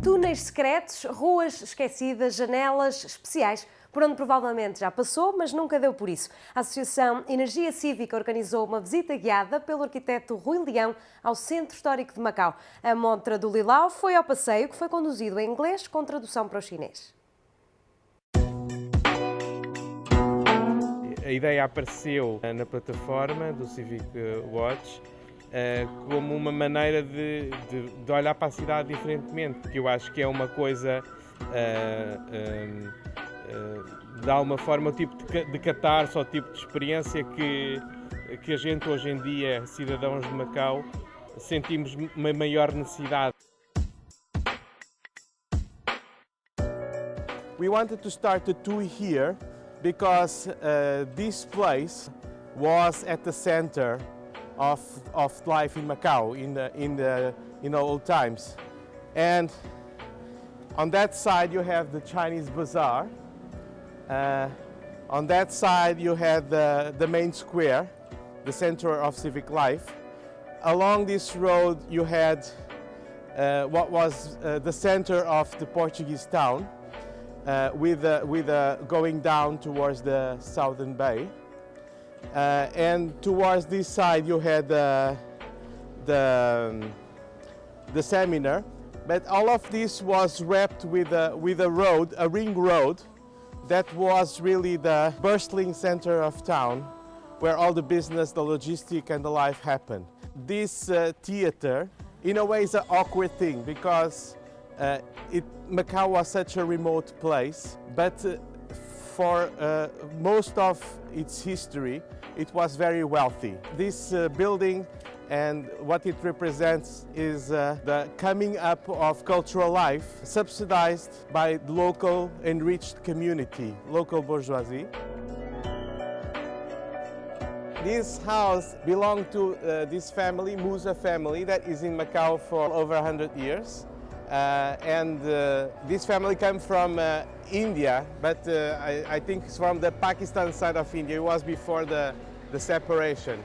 Túneis secretos, ruas esquecidas, janelas especiais, por onde provavelmente já passou, mas nunca deu por isso. A Associação Energia Cívica organizou uma visita guiada pelo arquitecto Rui Leão ao Centro Histórico de Macau. A Montra do Lilau foi ao passeio, que foi conduzido em inglês com tradução para o chinês. A ideia apareceu na plataforma do Civic Watch como uma maneira de olhar para a cidade diferentemente, porque eu acho que é uma coisa, de alguma forma, o tipo de catarse ou o tipo de experiência que a gente hoje em dia, cidadãos de Macau, sentimos uma maior necessidade. We wanted to start a tour here because this place was at the center of life in Macau in the old times. And on that side you have the Chinese bazaar. On that side you had the main square, the center of civic life. Along this road you had what was the center of the Portuguese town, with going down towards the southern bay. And towards this side you had the seminar, but all of this was wrapped with a road, a ring road, that was really the bustling center of town, where all the business, the logistic and the life happened. This theater, in a way, is an awkward thing because Macau was such a remote place, but for most of its history, it was very wealthy. This building and what it represents is the coming up of cultural life, subsidized by the local enriched community, local bourgeoisie. This house belonged to this family, Musa family, that is in Macau for over 100 years. This family came from India, but I think it's from the Pakistan side of India. It was before the separation,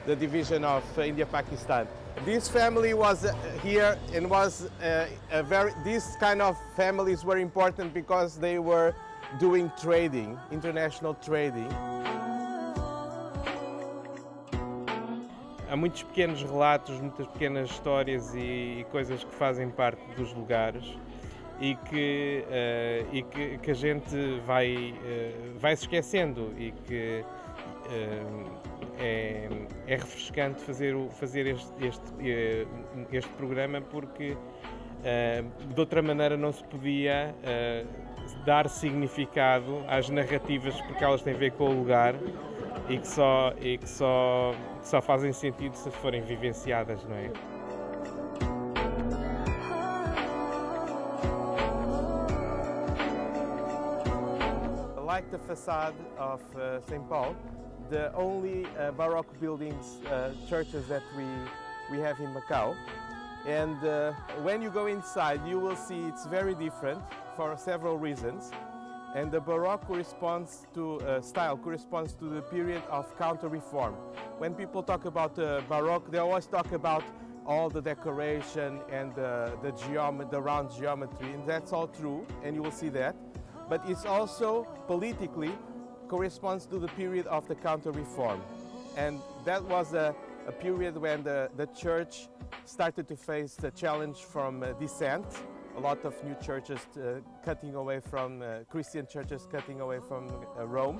the division of India-Pakistan. This family was here and was these kind of families were important because they were doing trading, international trading. Há muitos pequenos relatos, muitas pequenas histórias e coisas que fazem parte dos lugares e que a gente vai se esquecendo e que é refrescante fazer este programa porque de outra maneira não se podia dar significado às narrativas porque elas têm a ver com o lugar e que só fazem sentido se forem vivenciadas, não é? Like the facade of St. Paul, the only Baroque buildings, churches that we have in Macau. And when you go inside, you will see it's very different for several reasons. And the Baroque style corresponds to the period of counter-reform. When people talk about Baroque, they always talk about all the decoration and the round geometry, and that's all true, and you will see that. But it's also politically corresponds to the period of the counter-reform. And that was a period when the church started to face the challenge from dissent. A lot of new churches cutting away from Christian churches, cutting away from Rome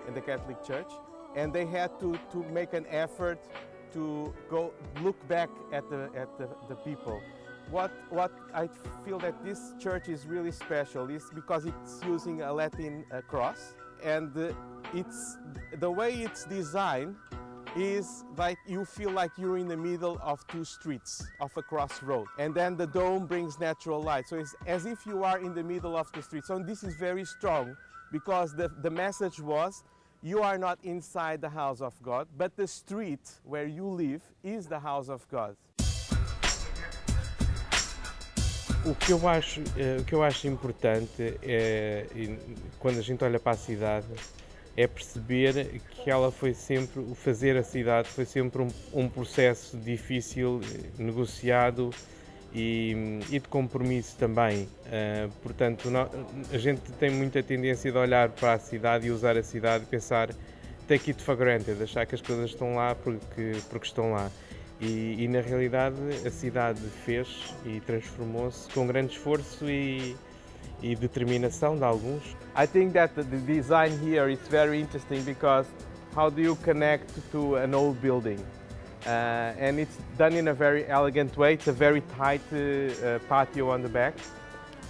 and the Catholic Church, and they had to make an effort to go look back at the people. What I feel that this church is really special is because it's using a Latin cross, and the way it's designed is like you feel like you're in the middle of two streets of a crossroad, and then the dome brings natural light, so it's as if you are in the middle of the street. So this is very strong because the message was you are not inside the house of God, but the street where you live is the house of God. O que eu acho importante quando a gente olha para a cidade é perceber que ela foi sempre, o fazer a cidade foi sempre um processo difícil, negociado e de compromisso também. Portanto, a gente tem muita tendência de olhar para a cidade e usar a cidade e pensar take it for granted, achar que as coisas estão lá porque estão lá. E na realidade a cidade fez e transformou-se com grande esforço e determinação de alguns. I think that the design here is very interesting because how do you connect to an old building? And it's done in a very elegant way. It's a very tight patio on the back,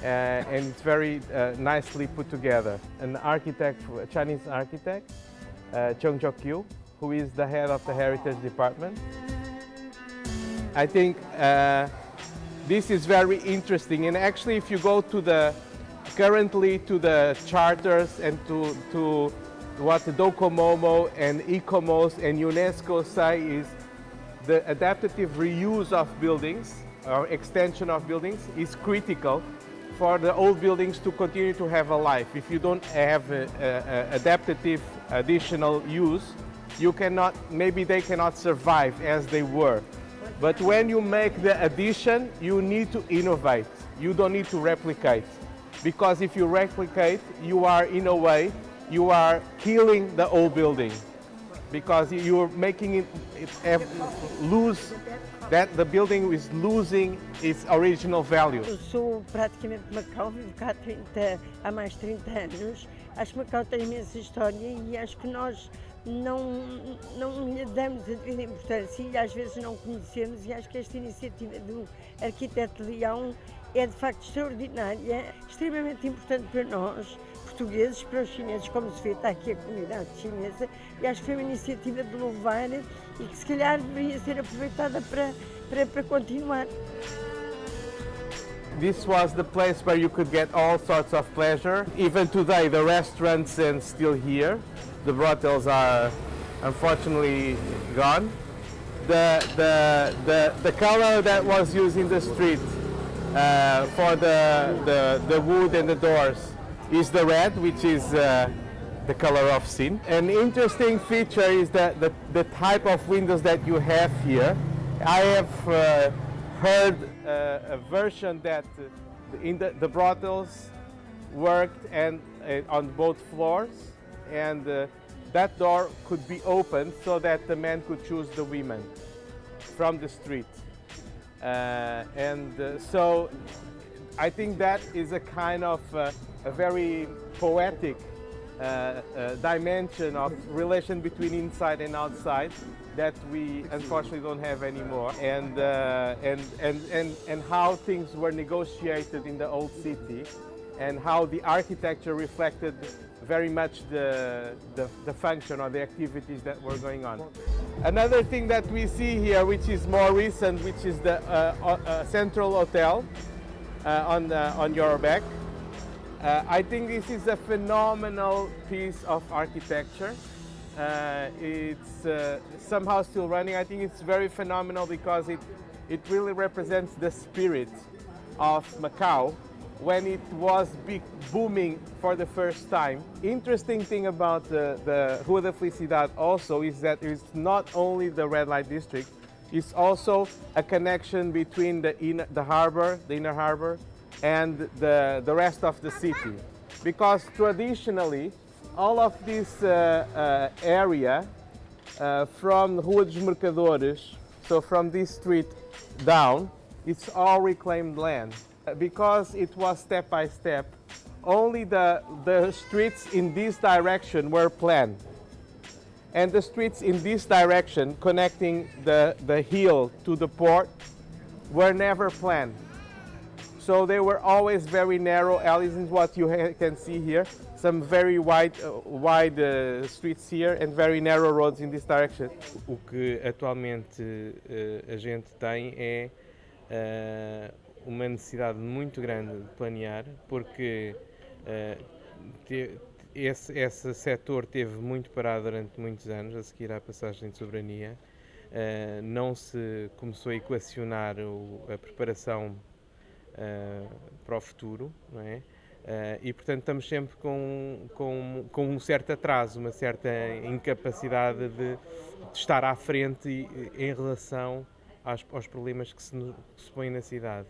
and it's very nicely put together. An architect, a Chinese architect, Chong Jok-kyu, who is the head of the Heritage Department. I think this is very interesting, and actually if you go to currently to the charters and to what the Docomomo and ICOMOS and UNESCO say is the adaptive reuse of buildings or extension of buildings is critical for the old buildings to continue to have a life. If you don't have adaptive additional use, you cannot, maybe they cannot survive as they were. But when you make the addition, you need to innovate. You don't need to replicate. Because if you replicate, you are, in a way, you are killing the old building. Because you're making it lose, that the building is losing its original value. Eu sou praticamente de Macau, vivo cá há mais de 30 anos. Acho que Macau tem imensa história e acho que nós não lhe damos a devida importância e às vezes não conhecemos, e acho que esta iniciativa do Arquitecto Lilau é de facto extraordinária, extremamente importante para nós, portugueses, para os chineses, como se vê, está aqui a comunidade chinesa, e acho que foi uma iniciativa de louvar e que se calhar deveria ser aproveitada para continuar. This was the place where you could get all sorts of pleasure. Even today, the restaurants are still here. The brothels are unfortunately gone. The color that was used in the street for the wood and the doors is the red, which is the color of sin. An interesting feature is that the type of windows that you have here. I have heard a version that in the brothels worked and on both floors, and that door could be opened so that the men could choose the women from the street. So I think that is a kind of a very poetic dimension of relation between inside and outside that we unfortunately don't have anymore, and how things were negotiated in the old city, and how the architecture reflected very much the function or the activities that were going on. Another thing that we see here, which is more recent, which is the Central Hotel on your back. I think this is a phenomenal piece of architecture. It's somehow still running. I think it's very phenomenal because it really represents the spirit of Macau when it was booming for the first time. Interesting thing about the Rua da Felicidade also is that it's not only the red light district, it's also a connection between the inner harbor, and the rest of the city. Because traditionally, all of this area from Rua dos Mercadores, so from this street down, it's all reclaimed land. Because it was step by step, only the streets in this direction were planned. And the streets in this direction, connecting the hill to the port, were never planned. So they were always very narrow alleys, is what you can see here. Some very wide streets here and very narrow roads in this direction. O que atualmente a gente tem é uma necessidade muito grande de planear, porque esse setor teve muito parado durante muitos anos, a seguir à passagem de soberania. Não se começou a equacionar a preparação para o futuro, não é? E portanto estamos sempre com um certo atraso, uma certa incapacidade de estar à frente em relação aos problemas que se põem na cidade.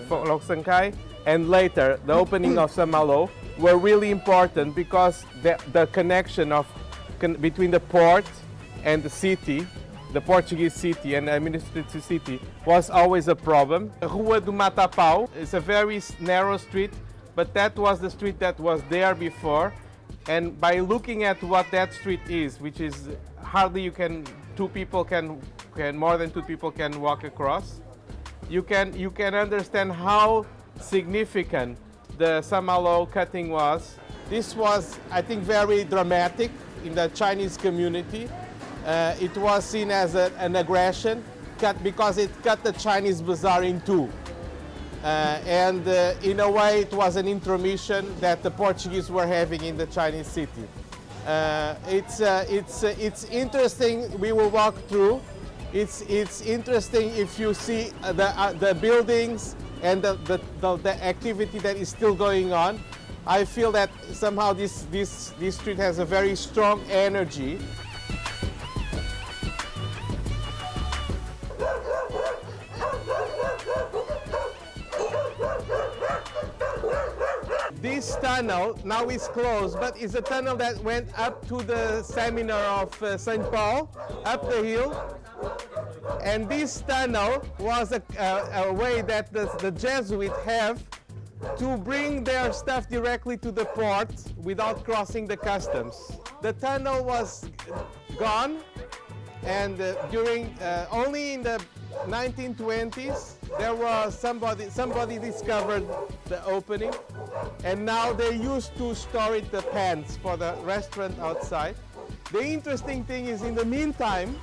Sankai, and later the opening of Saint-Malo were really important because the connection between the port and the city, the Portuguese city and the administrative city, was always a problem. Rua do Matapau is a very narrow street, but that was the street that was there before. And by looking at what that street is, which is hardly more than two people can walk across, you can understand how significant the Saint-Malo cutting was. This was, I think, very dramatic in the Chinese community. It was seen as an aggression because it cut the Chinese bazaar in two. And in a way it was an intromission that the Portuguese were having in the Chinese city. It's interesting, we will walk through. It's interesting if you see the buildings and the activity that is still going on. I feel that somehow this street has a very strong energy. This tunnel now is closed, but it's a tunnel that went up to the seminar of St. Paul, up the hill. And this tunnel was a way that the Jesuits have to bring their stuff directly to the port without crossing the customs. The tunnel was gone, and only in the 1920s there was somebody discovered the opening, and now they used to store the pans for the restaurant outside. The interesting thing is, in the meantime,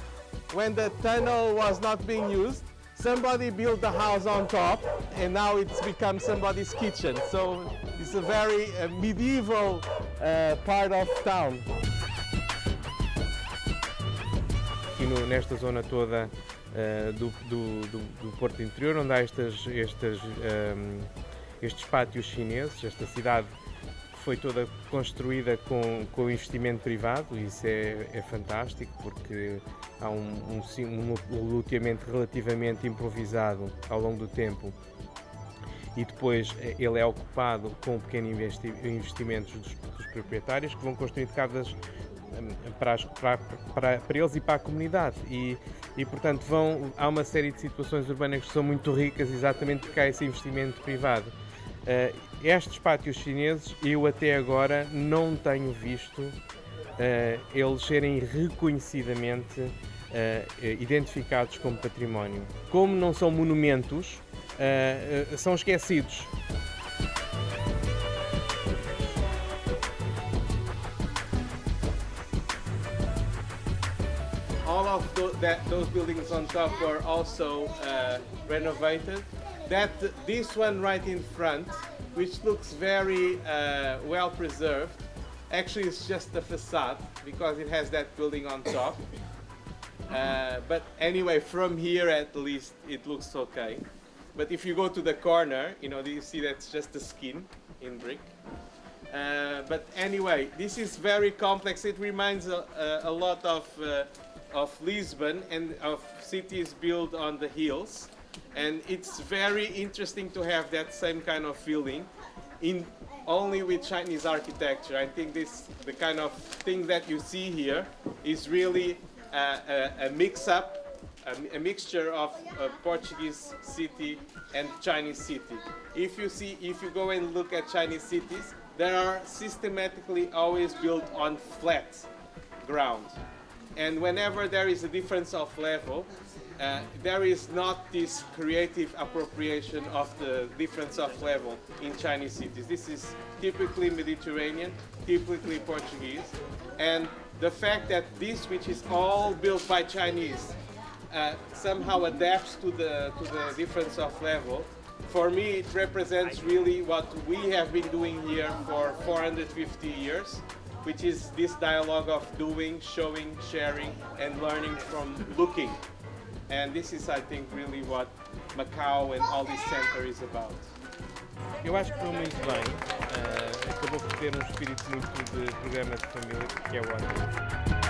when the tunnel was not being used, somebody built the house on top, and now it's become somebody's kitchen. So it's a very medieval part of town. Aqui nesta zona toda do Porto Interior, onde há estes pátios chineses, esta cidade foi toda construída com investimento privado, e isso é fantástico, porque há um loteamento relativamente improvisado ao longo do tempo, e depois ele é ocupado com pequenos investimentos dos proprietários, que vão construindo casas para eles e para a comunidade, e portanto há uma série de situações urbanas que são muito ricas exatamente porque há esse investimento privado. Estes pátios chineses, eu até agora não tenho visto eles serem reconhecidamente identificados como património. Como não são monumentos, são esquecidos. All of those buildings on top were also renovated. This one right in front, which looks very well preserved, actually it's just the facade because it has that building on top. But anyway, from here at least it looks okay. But if you go to the corner, you see that's just the skin in brick. But anyway, this is very complex. It reminds a lot of Lisbon and of cities built on the hills. And it's very interesting to have that same kind of feeling only with Chinese architecture. I think the kind of thing that you see here is really a mix-up, a mixture of a Portuguese city and Chinese city. If you go and look at Chinese cities, they are systematically always built on flat ground. And whenever there is a difference of level, there is not this creative appropriation of the difference of level in Chinese cities. This is typically Mediterranean, typically Portuguese, and the fact that this, which is all built by Chinese, somehow adapts to the difference of level, for me it represents really what we have been doing here for 450 years, which is this dialogue of doing, showing, sharing, and learning from looking. And this is, I think, really what Macau and all this center is about. Eu acho que foi muito bem, acabou por ter um espírito muito de programa de família, que é ótimo.